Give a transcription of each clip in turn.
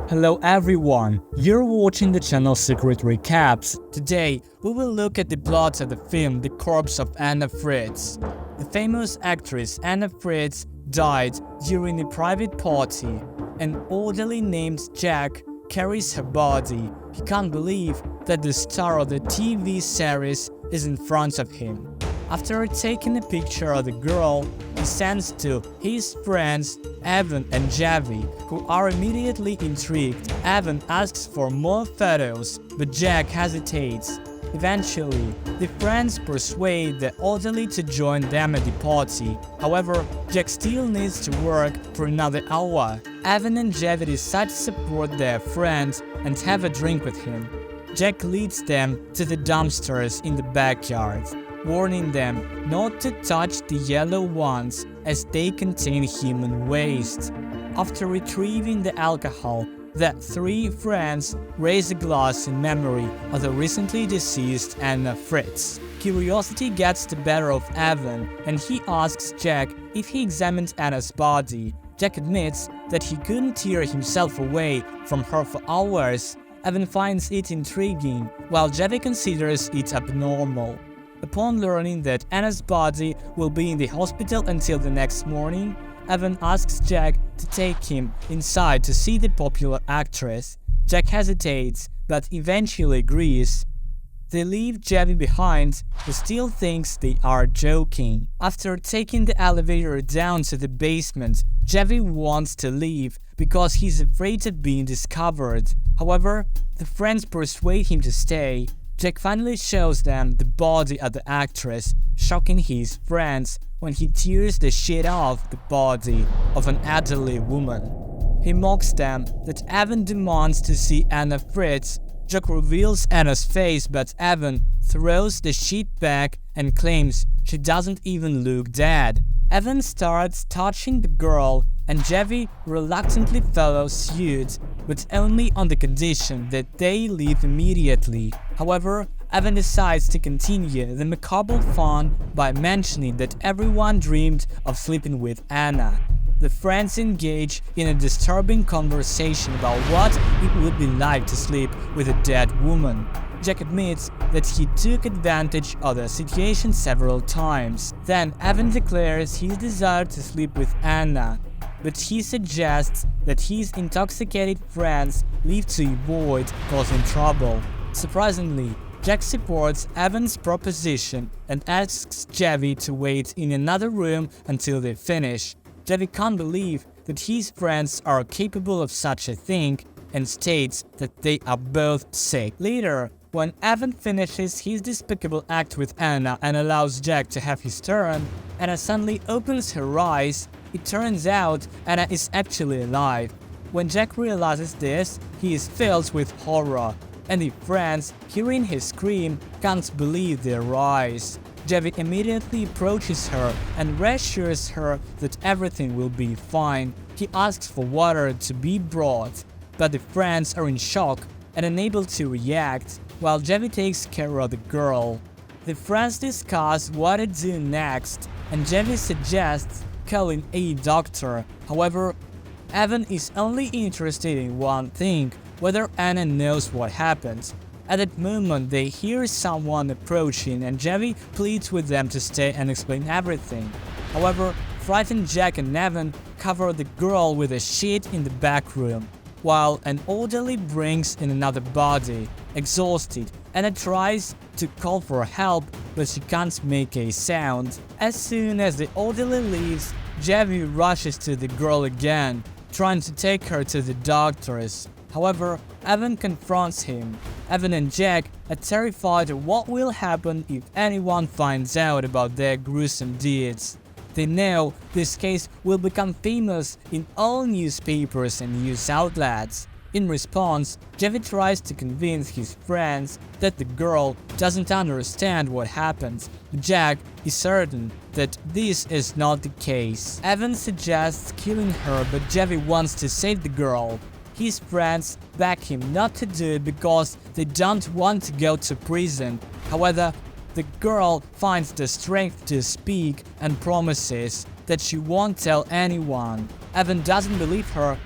Hello everyone, you're watching the channel Secret Recaps. Today, we will look at the plot of the film The Corpse of Anna Fritz. The famous actress Anna Fritz died during a private party. An orderly named Jack carries her body. He can't believe that the star of the TV series is in front of him. After taking a picture of the girl, he sends to his friends Evan and Javi, who are immediately intrigued. Evan asks for more photos, but Jack hesitates. Eventually, the friends persuade the orderly to join them at the party. However, Jack still needs to work for another hour. Evan and Javi decide to support their friend and have a drink with him. Jack leads them to the dumpsters in the backyard, warning them not to touch the yellow ones as they contain human waste. After retrieving the alcohol, the three friends raise a glass in memory of the recently deceased Anna Fritz. Curiosity gets the better of Evan, and he asks Jack if he examined Anna's body. Jack admits that he couldn't tear himself away from her for hours. Evan finds it intriguing, while Javi considers it abnormal. Upon learning that Anna's body will be in the hospital until the next morning, Evan asks Jack to take him inside to see the popular actress. Jack hesitates, but eventually agrees. They leave Javi behind, who still thinks they are joking. After taking the elevator down to the basement, Javi wants to leave because he's afraid of being discovered. However, the friends persuade him to stay. Jack finally shows them the body of the actress, shocking his friends when he tears the shit off the body of an elderly woman. He mocks them that Evan demands to see Anna Fritz. Jack reveals Anna's face, but Evan throws the sheet back and claims she doesn't even look dead. Evan starts touching the girl, and Javi reluctantly follows suit, but only on the condition that they leave immediately. However, Evan decides to continue the macabre fun by mentioning that everyone dreamed of sleeping with Anna. The friends engage in a disturbing conversation about what it would be like to sleep with a dead woman. Jack admits that he took advantage of the situation several times. Then Evan declares his desire to sleep with Anna, but he suggests that his intoxicated friends leave to avoid causing trouble. Surprisingly, Jack supports Evan's proposition and asks Javi to wait in another room until they finish. Javi can't believe that his friends are capable of such a thing and states that they are both sick. Later, when Evan finishes his despicable act with Anna and allows Jack to have his turn, Anna suddenly opens her eyes. It turns out Anna is actually alive. When Jack realizes this, he is filled with horror, and the friends, hearing his scream, can't believe their eyes. Javi immediately approaches her and reassures her that everything will be fine. He asks for water to be brought, but the friends are in shock and unable to react, while Javi takes care of the girl. The friends discuss what to do next, and Javi suggests calling a doctor. However, Evan is only interested in one thing: whether Anna knows what happened. At that moment, they hear someone approaching, and Javi pleads with them to stay and explain everything. However, frightened Jack and Evan cover the girl with a sheet in the back room, while an orderly brings in another body. Exhausted, Anna tries to call for help, but she can't make a sound. As soon as the orderly leaves, Javi rushes to the girl again, trying to take her to the doctors. However, Evan confronts him. Evan and Jack are terrified of what will happen if anyone finds out about their gruesome deeds. They know this case will become famous in all newspapers and news outlets. In response, Javi tries to convince his friends that the girl doesn't understand what happens, but Jack is certain that this is not the case. Evan suggests killing her, but Javi wants to save the girl. His friends beg him not to do it because they don't want to go to prison. However, the girl finds the strength to speak and promises that she won't tell anyone. Evan doesn't believe her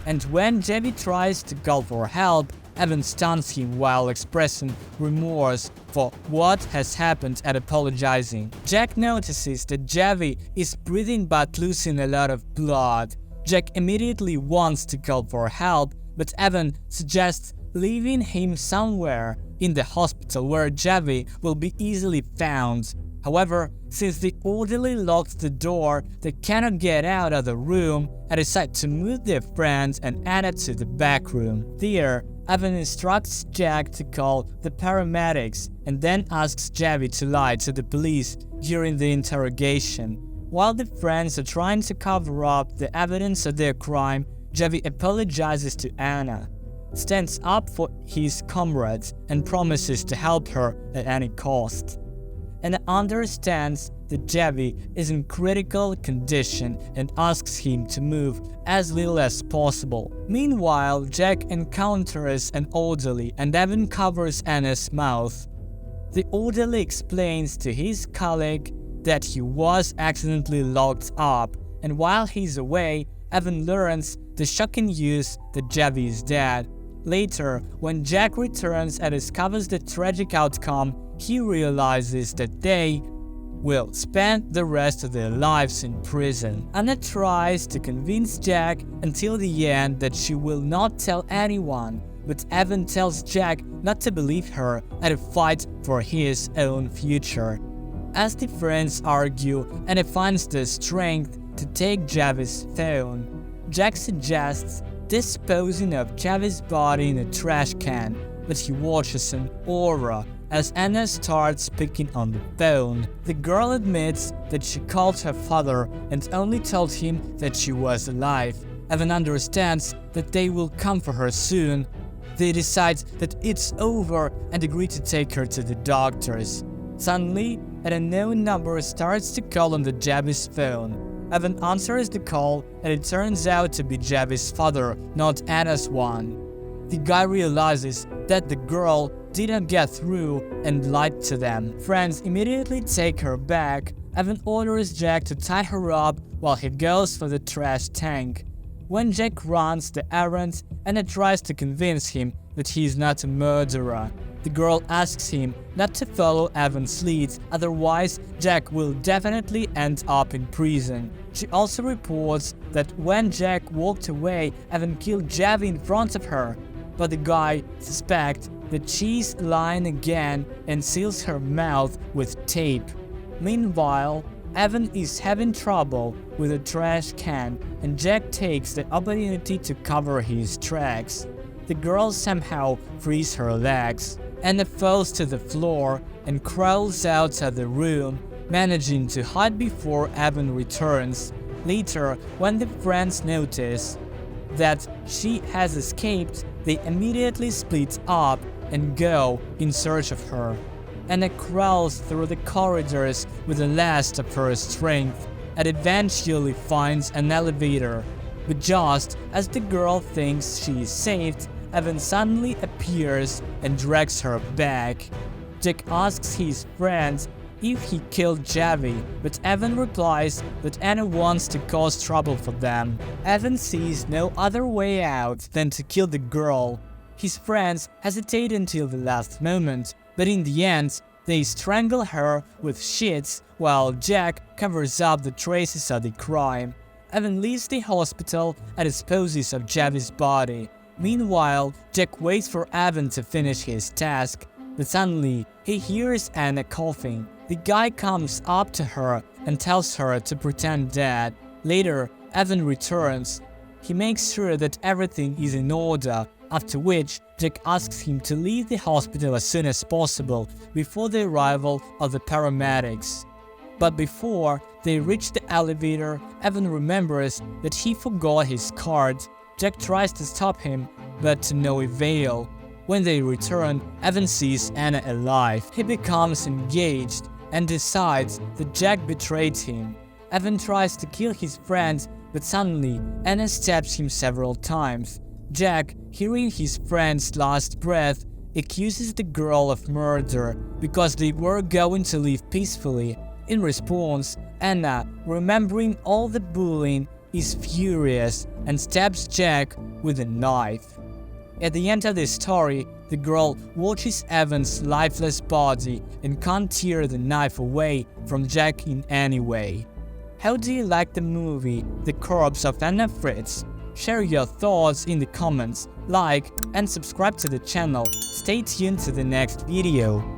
and when Javi tries to call for help, Evan stuns him while expressing remorse for what has happened and apologizing. Jack notices that Javi is breathing but losing a lot of blood. Jack immediately wants to call for help, but Evan suggests leaving him somewhere in the hospital where Javi will be easily found. However, since the orderly locks the door, they cannot get out of the room and decide to move their friends and Anna to the back room. There, Evan instructs Jack to call the paramedics and then asks Javi to lie to the police during the interrogation. While the friends are trying to cover up the evidence of their crime, Javi apologizes to Anna, stands up for his comrades, and promises to help her at any cost. Anna understands that Javi is in critical condition and asks him to move as little as possible. Meanwhile, Jack encounters an orderly and Evan covers Anna's mouth. The orderly explains to his colleague that he was accidentally locked up, and while he's away, Evan learns the shocking news that Javi is dead. Later, when Jack returns and discovers the tragic outcome, he realizes that they will spend the rest of their lives in prison. Anna tries to convince Jack until the end that she will not tell anyone, but Evan tells Jack not to believe her and to fight for his own future. As the friends argue, Anna finds the strength to take Javi's phone. Jack suggests disposing of Javi's body in a trash can, but he watches an aura as Anna starts picking on the phone. The girl admits that she called her father and only told him that she was alive. Evan understands that they will come for her soon. They decide that it's over and agree to take her to the doctors. Suddenly, an unknown number starts to call on the Javi's phone. Evan answers the call and it turns out to be Javi's father, not Anna's one. The guy realizes that the girl didn't get through and lied to them. Friends immediately take her back. Evan orders Jack to tie her up while he goes for the trash tank. When Jack runs the errand, Anna tries to convince him that he is not a murderer. The girl asks him not to follow Evan's lead, otherwise Jack will definitely end up in prison. She also reports that when Jack walked away, Evan killed Javi in front of her, but the guy suspects that she's lying again and seals her mouth with tape. Meanwhile, Evan is having trouble with a trash can and Jack takes the opportunity to cover his tracks. The girl somehow frees her legs. Anna falls to the floor and crawls out of the room, managing to hide before Evan returns. Later, when the friends notice that she has escaped, they immediately split up and go in search of her. Anna crawls through the corridors with the last of her strength and eventually finds an elevator. But just as the girl thinks she is saved, Evan suddenly appears and drags her back. Jack asks his friends if he killed Javi, but Evan replies that Anna wants to cause trouble for them. Evan sees no other way out than to kill the girl. His friends hesitate until the last moment, but in the end, they strangle her with sheets while Jack covers up the traces of the crime. Evan leaves the hospital and disposes of Javi's body. Meanwhile, Jack waits for Evan to finish his task, but suddenly he hears Anna coughing. The guy comes up to her and tells her to pretend dead. Later, Evan returns. He makes sure that everything is in order, after which Jack asks him to leave the hospital as soon as possible before the arrival of the paramedics. But before they reach the elevator, Evan remembers that he forgot his card. Jack tries to stop him, but to no avail. When they return, Evan sees Anna alive. He becomes engaged and decides that Jack betrayed him. Evan tries to kill his friend, but suddenly Anna stabs him several times. Jack, hearing his friend's last breath, accuses the girl of murder because they were going to live peacefully. In response, Anna, remembering all the bullying is furious and stabs Jack with a knife. At the end of the story, the girl watches Evan's lifeless body and can't tear the knife away from Jack in any way. How do you like the movie The Corpse of Anna Fritz? Share your thoughts in the comments, like and subscribe to the channel. Stay tuned to the next video.